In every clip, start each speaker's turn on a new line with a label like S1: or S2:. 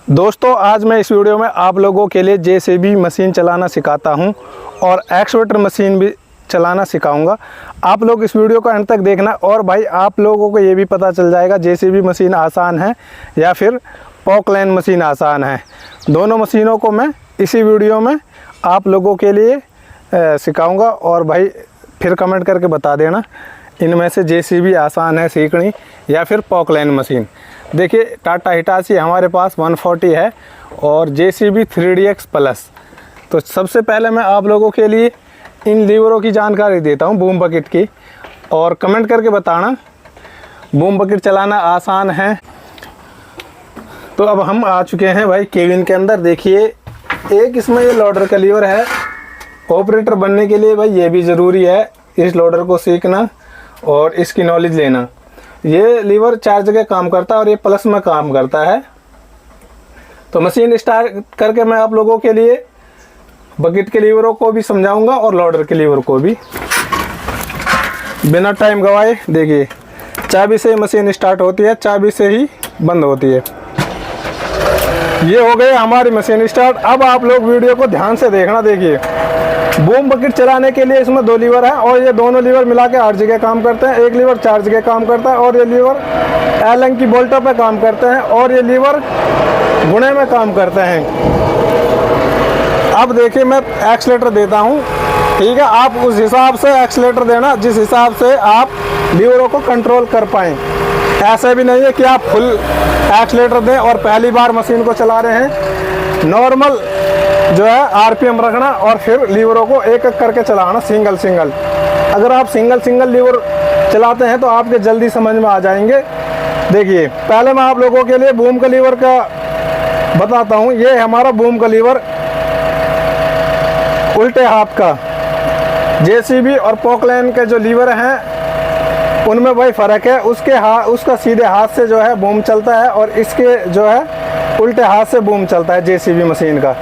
S1: दोस्तों आज मैं इस वीडियो में आप लोगों के लिए जेसीबी मशीन चलाना सिखाता हूं और एक्सवेटर मशीन भी चलाना सिखाऊंगा। आप लोग इस वीडियो को अंत तक देखना और भाई आप लोगों को ये भी पता चल जाएगा जेसीबी मशीन आसान है या फिर पॉकलाइन मशीन आसान है। दोनों मशीनों को मैं इसी वीडियो में आप लोगों के लिए सिखाऊंगा और भाई फिर कमेंट करके बता देना इनमें से जेसीबी आसान है सीखनी या फिर पॉकलाइन मशीन। देखिए टाटा हिटाची हमारे पास 140 है और जेसीबी 3DX प्लस। तो सबसे पहले मैं आप लोगों के लिए इन लीवरों की जानकारी देता हूं बूम बकेट की और कमेंट करके बताना बूम बकेट चलाना आसान है। तो अब हम आ चुके हैं भाई केबिन के अंदर। देखिए एक इसमें ये लोडर का लीवर है। ऑपरेटर बनने के लिए भाई ये भी ज़रूरी है इस लोडर को सीखना और इसकी नॉलेज लेना। ये लीवर 4 जगह काम करता है और ये प्लस में काम करता है। तो मशीन स्टार्ट करके मैं आप लोगों के लिए बकेट के लीवरों को भी समझाऊंगा और लोडर के लीवर को भी। बिना टाइम गवाए देखिए चाबी से मशीन स्टार्ट होती है, चाबी से ही बंद होती है। ये हो गई हमारी मशीन स्टार्ट। अब आप लोग वीडियो को ध्यान से देखना। देखिए बूम बकेट चलाने के लिए इसमें 2 लीवर है और ये दोनों लीवर मिला के 8 जगह काम करते हैं। एक लीवर 4 जगह काम करता है और ये लीवर एलन की बोल्टों पे काम करते हैं और ये लीवर गुणे में काम करते हैं। अब देखिए मैं एक्सीलेटर देता हूँ, ठीक है। आप उस हिसाब से एक्सीलेटर देना जिस हिसाब से आप लीवरों को कंट्रोल कर पाएँ। ऐसे भी नहीं है कि आप फुल एक्सीलेटर दें और पहली बार मशीन को चला रहे हैं। नॉर्मल जो है आरपीएम रखना और फिर लीवरों को एक एक करके चलाना सिंगल सिंगल। अगर आप सिंगल सिंगल लीवर चलाते हैं तो आपके जल्दी समझ में आ जाएंगे। देखिए पहले मैं आप लोगों के लिए बूम का लीवर का बताता हूँ। ये हमारा बूम का लीवर उल्टे हाथ का। जेसीबी और पॉकलाइन के जो लीवर हैं उनमें वही फ़र्क है। उसका सीधे हाथ से जो है बूम चलता है और इसके जो है उल्टे हाथ से बूम चलता है जेसीबी मशीन का।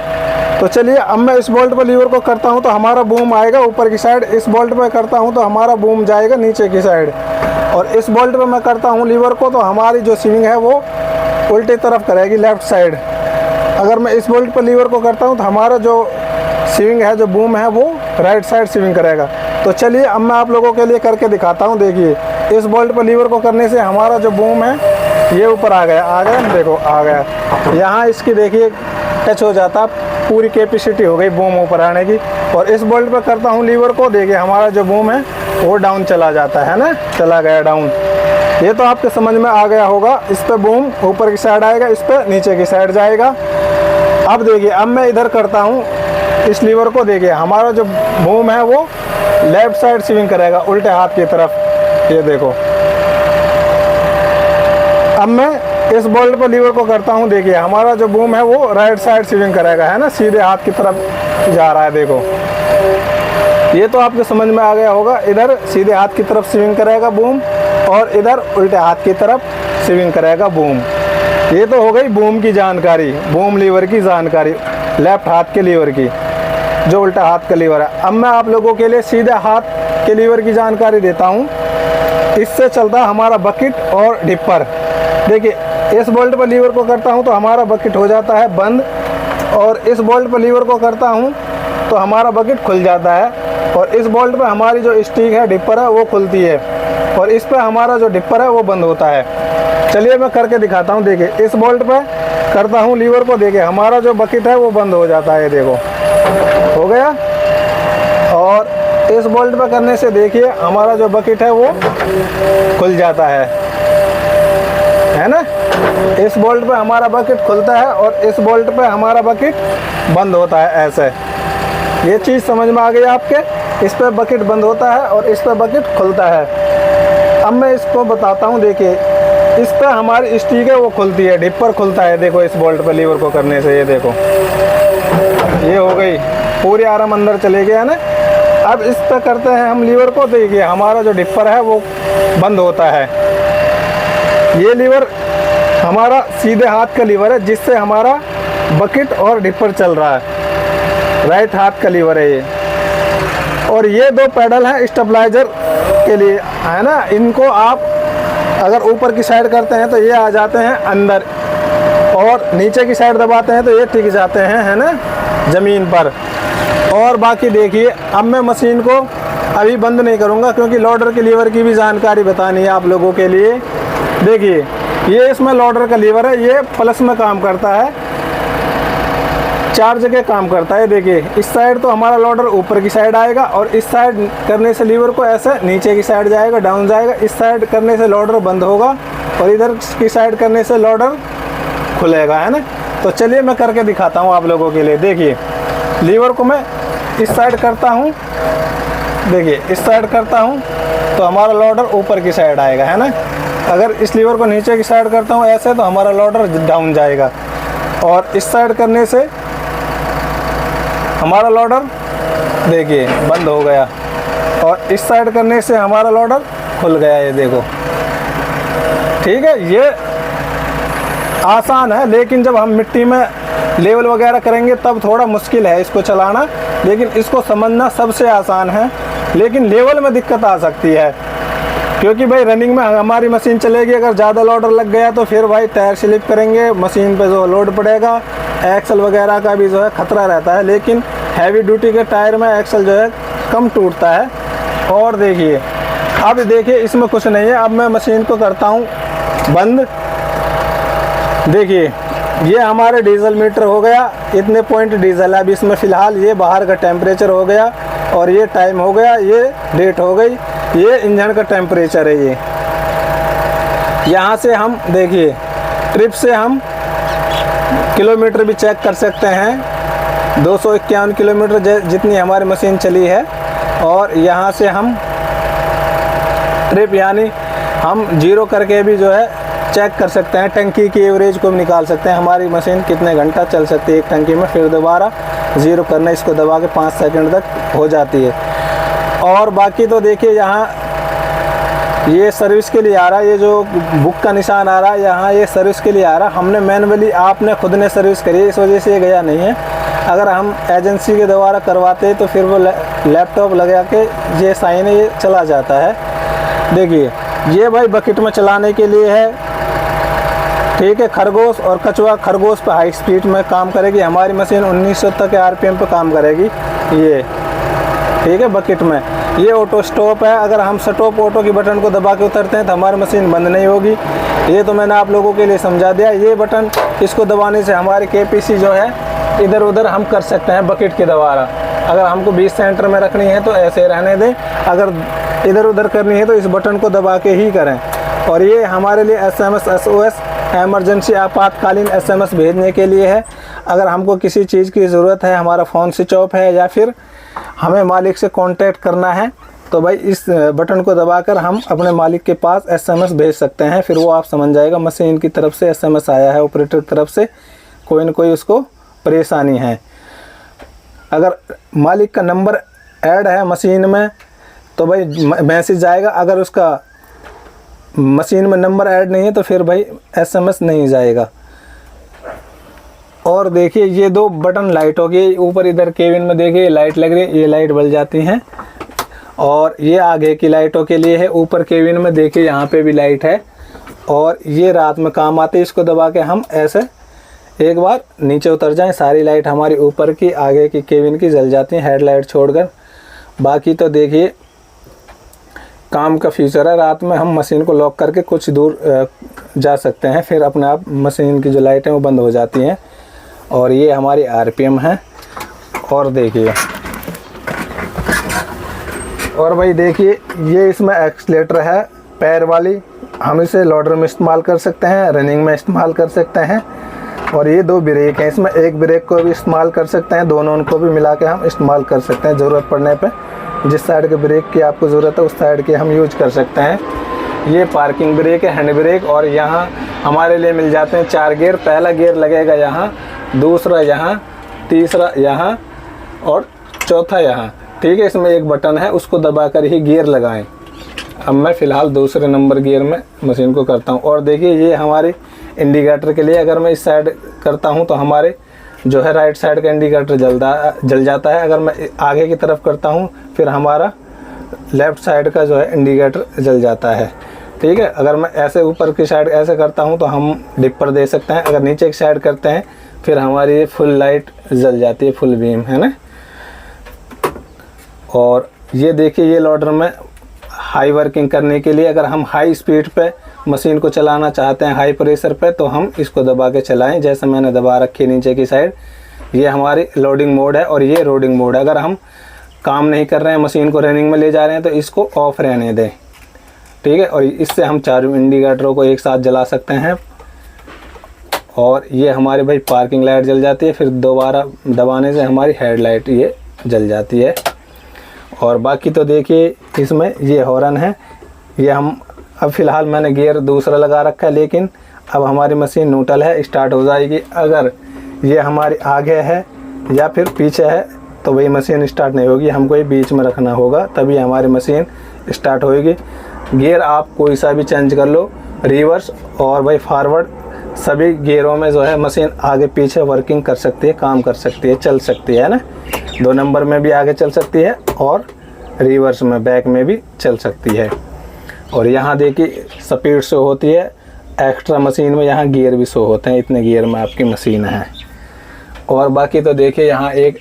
S1: तो चलिए अब मैं इस बोल्ट पर लीवर को करता हूं तो हमारा बूम आएगा ऊपर की साइड। इस बोल्ट पर करता हूं तो हमारा बूम जाएगा नीचे की साइड। और इस बोल्ट पर मैं करता हूं लीवर को तो हमारी जो स्विंग है वो उल्टी तरफ करेगी, लेफ़्ट साइड। अगर मैं इस बोल्ट पर लीवर को करता हूं तो हमारा जो स्विंग है, जो बूम है, वो राइट साइड स्विंग करेगा। तो चलिए अब मैं आप लोगों के लिए करके दिखाता हूँ। देखिए इस बोल्ट पर लीवर को करने से हमारा जो बूम है ये ऊपर आ गया, देखो आ गया। यहाँ इसकी देखिए टच हो जाता, पूरी कैपेसिटी हो गई बूम ऊपर आने की। और इस बोल्ट पर करता हूँ लीवर को, देखिए हमारा जो बूम है वो डाउन चला जाता है ना, चला गया डाउन। ये तो आपके समझ में आ गया होगा। इस पर बूम ऊपर की साइड आएगा, इस पर नीचे की साइड जाएगा। अब देखिए अब मैं इधर करता हूँ इस लीवर को। देखिए हमारा जो बूम है वो लेफ्ट साइड स्विंग करेगा उल्टे हाथ की तरफ। ये देखो अब मैं इस बोल्ट पर लीवर को करता हूँ। देखिए हमारा जो बूम है वो राइट साइड स्विंग करेगा, है ना, सीधे हाथ की तरफ जा रहा है। देखो ये तो आपके समझ में आ गया होगा। इधर सीधे हाथ की तरफ स्विंग करेगा बूम और इधर उल्टे हाथ की तरफ स्विंग करेगा बूम। ये तो हो गई बूम की जानकारी, बूम लीवर की जानकारी, लेफ्ट हाथ के लीवर की, जो उल्टा हाथ का लीवर है। अब मैं आप लोगों के लिए सीधे हाथ के लीवर की जानकारी देता हूँ। इससे चलता है हमारा बकेट और डिपर। देखिए इस बोल्ट पर लीवर को करता हूँ तो हमारा बकेट हो जाता है बंद और इस बोल्ट पर लीवर को करता हूँ तो हमारा बकेट खुल जाता है। और इस बोल्ट पर हमारी जो स्टिक है, डिपर है, वो खुलती है और इस पर हमारा जो डिपर है वो बंद होता है। चलिए मैं करके दिखाता हूँ। देखिए इस बोल्ट पर करता हूँ लीवर को, देखिए हमारा जो बकेट है वो बंद हो जाता है। देखो हो गया। और इस बोल्ट पर करने से देखिए हमारा जो बकेट है वो खुल जाता है ना। इस बोल्ट पे हमारा बकेट खुलता है और इस बोल्ट पे हमारा बकेट बंद होता है। ऐसे ये चीज़ समझ में आ गई आपके। इस पे बकेट बंद होता है और इस पे बकेट खुलता है। अब मैं इसको बताता हूँ। देखिए इस पे हमारी स्टिक है वो खुलती है, डिपर खुलता है। देखो इस बोल्ट पे लीवर को करने से ये देखो ये हो गई, पूरी आराम अंदर चले गया ना। अब इस पे करते हैं हम लीवर को। देखिए हमारा जो डिपर है वो बंद होता है। ये लीवर हमारा सीधे हाथ का लीवर है जिससे हमारा बकेट और डिपर चल रहा है। राइट हाथ का लीवर है ये। और ये 2 पैडल हैं स्टेबलाइजर के लिए, है ना। इनको आप अगर ऊपर की साइड करते हैं तो ये आ जाते हैं अंदर और नीचे की साइड दबाते हैं तो ये टिक जाते हैं, है ना, ज़मीन पर। और बाकी देखिए, अब मैं मशीन को अभी बंद नहीं करूँगा क्योंकि लोडर के लीवर की भी जानकारी बतानी है आप लोगों के लिए। देखिए, ये इसमें लोडर का लीवर है, ये प्लस में काम करता है, 4 जगह काम करता है। देखिए, इस साइड तो हमारा लोडर ऊपर की साइड आएगा और इस साइड करने से लीवर को ऐसे नीचे की साइड जाएगा, डाउन जाएगा। इस साइड करने से लोडर बंद होगा और इधर की साइड करने से लोडर खुलेगा, है ना। तो चलिए मैं करके दिखाता हूँ आप लोगों के लिए। देखिए, लीवर को मैं इस साइड करता हूँ, देखिए इस साइड करता हूँ तो हमारा लोडर ऊपर की साइड आएगा, है ना। अगर इस लीवर को नीचे की साइड करता हूँ ऐसे तो हमारा लोडर डाउन जाएगा। और इस साइड करने से हमारा लोडर देखिए बंद हो गया और इस साइड करने से हमारा लोडर खुल गया, ये देखो। ठीक है, ये आसान है, लेकिन जब हम मिट्टी में लेवल वगैरह करेंगे तब थोड़ा मुश्किल है इसको चलाना, लेकिन इसको समझना सबसे आसान है। लेकिन लेवल में दिक्कत आ सकती है क्योंकि भाई रनिंग में हमारी मशीन चलेगी, अगर ज़्यादा लोडर लग गया तो फिर भाई टायर स्लिप करेंगे, मशीन पे जो लोड पड़ेगा, एक्सल वगैरह का भी जो है खतरा रहता है। लेकिन हैवी ड्यूटी के टायर में एक्सल जो है कम टूटता है। और देखिए, अब देखिए इसमें कुछ नहीं है। अब मैं मशीन को करता हूँ बंद। देखिए, ये हमारे डीजल मीटर हो गया, इतने पॉइंट डीजल है अब इसमें फ़िलहाल। ये बाहर का टेम्परेचर हो गया और ये टाइम हो गया, ये डेट हो गई, ये इंजन का टेम्परेचर है। ये यहाँ से हम देखिए ट्रिप से हम किलोमीटर भी चेक कर सकते हैं, 251 किलोमीटर जितनी हमारी मशीन चली है। और यहाँ से हम ट्रिप यानी हम जीरो करके भी जो है चेक कर सकते हैं, टंकी की एवरेज को भी निकाल सकते हैं, हमारी मशीन कितने घंटा चल सकती है एक टंकी में। फिर दोबारा ज़ीरो करना, इसको दबा के 5 सेकंड तक हो जाती है। और बाकी तो देखिए, यहाँ ये सर्विस के लिए आ रहा है, ये जो बुक का निशान आ रहा है यहाँ, ये सर्विस के लिए आ रहा है। हमने मैनुअली, आपने खुद ने सर्विस करी है, इस वजह से ये गया नहीं है। अगर हम एजेंसी के द्वारा करवाते तो फिर वो लैपटॉप लगा के ये साइन है, ये चला जाता है। देखिए, ये भाई बकेट में चलाने के लिए है, ठीक है। खरगोश और कछुआ, खरगोश पे हाई स्पीड में काम करेगी हमारी मशीन, 1900 तक के आरपीएम पे काम करेगी ये, ठीक है। बकेट में ये ऑटो स्टॉप है, अगर हम स्टॉप ऑटो की बटन को दबा के उतरते हैं तो हमारी मशीन बंद नहीं होगी। ये तो मैंने आप लोगों के लिए समझा दिया। ये बटन, इसको दबाने से हमारी केपीसी जो है इधर उधर हम कर सकते हैं बकेट के द्वारा। अगर हमको 20 सेंटर में रखनी है तो ऐसे रहने दें, अगर इधर उधर करनी है तो इस बटन को दबा के ही करें। और ये हमारे लिए SMS SOS एमरजेंसी आपातकालीन SMS भेजने के लिए है। अगर हमको किसी चीज़ की ज़रूरत है, हमारा फ़ोन स्विच ऑफ है या फिर हमें मालिक से कांटेक्ट करना है, तो भाई इस बटन को दबाकर हम अपने मालिक के पास SMS भेज सकते हैं। फिर वो आप समझ जाएगा मशीन की तरफ से SMS आया है, ऑपरेटर की तरफ से कोई न कोई उसको परेशानी है। अगर मालिक का नंबर ऐड है मशीन में तो भाई मैसेज आएगा, अगर उसका मशीन में नंबर ऐड नहीं है तो फिर भाई SMS नहीं जाएगा। और देखिए, ये 2 बटन लाइट हो गई ऊपर, इधर केबिन में देखिए लाइट लग रही है, ये लाइट बल जाती हैं। और ये आगे की लाइटों के लिए है, ऊपर केबिन में देखिए यहाँ पे भी लाइट है। और ये रात में काम आती है, इसको दबा के हम ऐसे एक बार नीचे उतर जाएं, सारी लाइट हमारी ऊपर की आगे की केबिन की जल जाती हैं, हेडलाइट छोड़कर। बाकी तो देखिए काम का फीचर है, रात में हम मशीन को लॉक करके कुछ दूर जा सकते हैं, फिर अपने आप मशीन की जो लाइटें वो बंद हो जाती हैं। और ये हमारी आरपीएम है। और देखिए, और भाई देखिए, ये इसमें एक्सीलेटर है पैर वाली, हम इसे लोडर में इस्तेमाल कर सकते हैं, रनिंग में इस्तेमाल कर सकते हैं। और ये 2 ब्रेक हैं, इसमें एक ब्रेक को भी इस्तेमाल कर सकते हैं, दोनों उनको भी मिला के हम इस्तेमाल कर सकते हैं। ज़रूरत पड़ने पे जिस साइड के ब्रेक की आपको ज़रूरत है उस साइड के हम यूज कर सकते हैं। ये पार्किंग ब्रेक है, हैंड ब्रेक। और यहाँ हमारे लिए मिल जाते हैं 4 गियर। पहला गियर लगेगा यहाँ, दूसरा यहाँ, तीसरा यहाँ और चौथा यहाँ, ठीक है। इसमें एक बटन है, उसको दबाकर ही गियर लगाएं। अब मैं फ़िलहाल दूसरे नंबर गियर में मशीन को करता हूँ। और देखिए, ये हमारे इंडिकेटर के लिए, अगर मैं इस साइड करता हूँ तो हमारे जो है राइट साइड का इंडिकेटर जल जाता है। अगर मैं आगे की तरफ करता हूँ फिर हमारा लेफ़्ट साइड का जो है इंडिकेटर जल जाता है, ठीक है। अगर मैं ऐसे ऊपर की साइड ऐसे करता हूँ तो हम डिपर दे सकते हैं। अगर नीचे की साइड करते हैं फिर हमारी ये फुल लाइट जल जाती है, फुल बीम, है ना। और ये देखिए, ये लोडर में हाई वर्किंग करने के लिए अगर हम हाई स्पीड पे मशीन को चलाना चाहते हैं, हाई प्रेशर पे, तो हम इसको दबा के चलाएं। जैसे मैंने दबा रखी है नीचे की साइड, ये हमारी लोडिंग मोड है और ये रोडिंग मोड है। अगर हम काम नहीं कर रहे हैं, मशीन को रनिंग में ले जा रहे हैं, तो इसको ऑफ रहने दें, ठीक है। और इससे हम चारों इंडिकेटरों को एक साथ जला सकते हैं। और ये हमारी भाई पार्किंग लाइट जल जाती है, फिर दोबारा दबाने से हमारी हेडलाइट ये जल जाती है। और बाकी तो देखिए इसमें ये हॉर्न है, ये हम अब फ़िलहाल मैंने गियर दूसरा लगा रखा है, लेकिन अब हमारी मशीन न्यूट्रल है, स्टार्ट हो जाएगी। अगर ये हमारी आगे है या फिर पीछे है तो वही मशीन स्टार्ट नहीं होगी, हमको ये बीच में रखना होगा, तभी हमारी मशीन स्टार्ट होएगी। गियर आप कोई सा भी चेंज कर लो, रिवर्स और भाई फॉरवर्ड, सभी गियरों में जो है मशीन आगे पीछे वर्किंग कर सकती है, काम कर सकती है, चल सकती है ना। 2 नंबर में भी आगे चल सकती है और रिवर्स में बैक में भी चल सकती है। और यहाँ देखिए स्पीड शो होती है, एक्स्ट्रा मशीन में यहाँ गियर भी शो होते हैं, इतने गियर में आपकी मशीन है। और बाकी तो देखिए यहाँ एक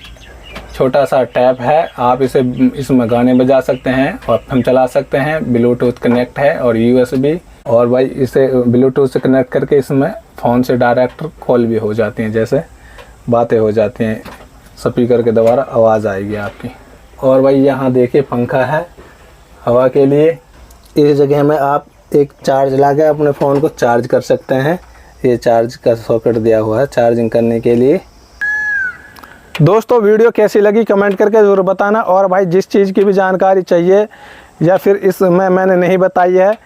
S1: छोटा सा टैप है, आप इसमें गाने बजा सकते हैं और हम चला सकते हैं। ब्लूटूथ कनेक्ट है और USB, और भाई इसे ब्लूटूथ से कनेक्ट करके इसमें फ़ोन से डायरेक्ट कॉल भी हो जाती हैं, जैसे बातें हो जाती हैं, स्पीकर के द्वारा आवाज़ आएगी आपकी। और भाई यहाँ देखिए पंखा है हवा के लिए। इस जगह में आप एक चार्ज लगा अपने फ़ोन को चार्ज कर सकते हैं, ये चार्ज का सॉकेट दिया हुआ है चार्जिंग करने के लिए। दोस्तों वीडियो कैसी लगी कमेंट करके ज़रूर बताना। और भाई जिस चीज़ की भी जानकारी चाहिए या फिर इसमें मैंने नहीं बताई है,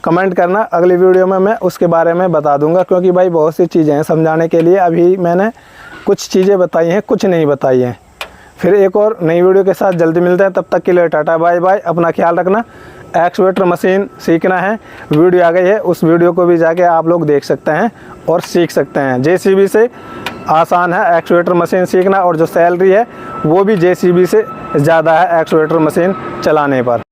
S1: कमेंट करना, अगली वीडियो में मैं उसके बारे में बता दूंगा। क्योंकि भाई बहुत सी चीज़ें हैं समझाने के लिए, अभी मैंने कुछ चीज़ें बताई हैं, कुछ नहीं बताई हैं। फिर एक और नई वीडियो के साथ जल्दी मिलते हैं, तब तक के लिए टाटा बाय बाय, अपना ख्याल रखना। एक्सवेटर मशीन सीखना है, वीडियो आ गई है, उस वीडियो को भी जाके आप लोग देख सकते हैं और सीख सकते हैं। JCB से आसान है एक्सवेटर मशीन सीखना, और जो सैलरी है वो भी JCB से ज़्यादा है एक्सवेटर मशीन चलाने पर।